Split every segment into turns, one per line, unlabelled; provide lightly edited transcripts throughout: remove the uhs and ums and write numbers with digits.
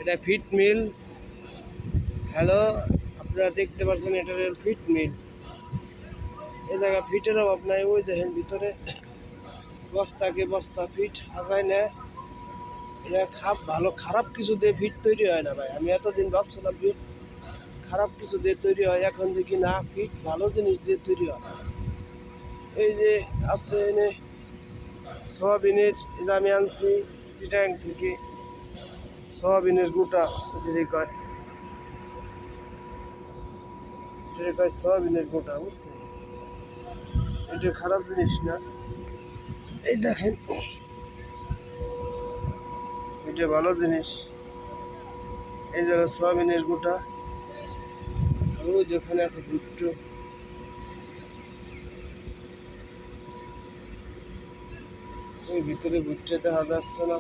এটা ফিট মিল। হ্যালো, আপনারা দেখতে পাচ্ছেন এটা হল ফিট মিল। এই জায়গা ফিটের অভাব নাই। ওই দেখেন ভিতরে বস্তাকে বস্তা ফিট হাজায় নেয়। এটা ভালো খারাপ কিছু দিয়ে ফিট তৈরি হয় না ভাই। আমি এতদিন ভাবছিলাম ফিট খারাপ কিছু দিয়ে তৈরি হয়, এখন দেখি না, ফিট ভালো জিনিস দিয়ে তৈরি হয়। এই যে আছে এনে সয়াবিনের, এটা আমি আনছি চিটাগাং থেকে, সয়াবিনের গোটা যেটা কয়, যেটা কয় সয়াবিনের গোটা, বুঝছেন? এটা খারাপ জিনিস না। এই দেখেন, এটা ভালো জিনিস। এই যে সয়াবিনের গোটা, ওই যেখানে আছে ভুট্টো, ওই ভিতরে ভুট্টো দেখা যাচ্ছে না।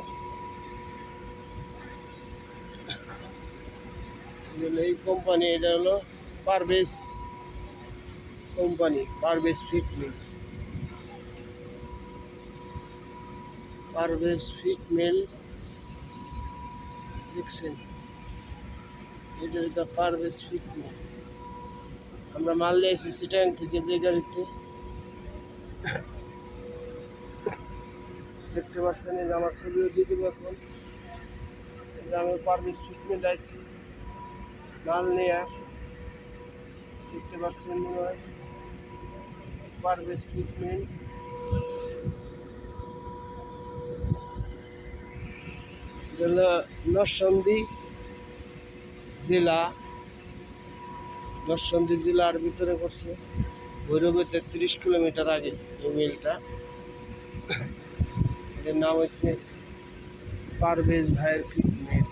এই কোম্পানি, এটা হলো পারভেজ কোম্পানি, পারভেজ ফিট মিল, পারভেজ ফিট মিল। দেখছেন, এটা হলো পারভেজ ফিট মিল। আমরা মাল নিয়েছি চিটাগাং থেকে, যে গাড়িতে দেখতে পাচ্ছেন। এই যে আমার ছবিও দিয়ে দেবো এখন। এই যে আমি পারভেজ ফিট মিল আইছি মাল নেয়া, দেখতে পাচ্ছেন মনে হয় পারভেজ ফিট মিল। নরসিংদী জেলা, নরসিংদী জেলার ভিতরে করছে, ভৈরবের 30 কিলোমিটার আগে এই মিলটা। এটার নাম হচ্ছে পারভেজ ভাইয়ের ফিট মিল।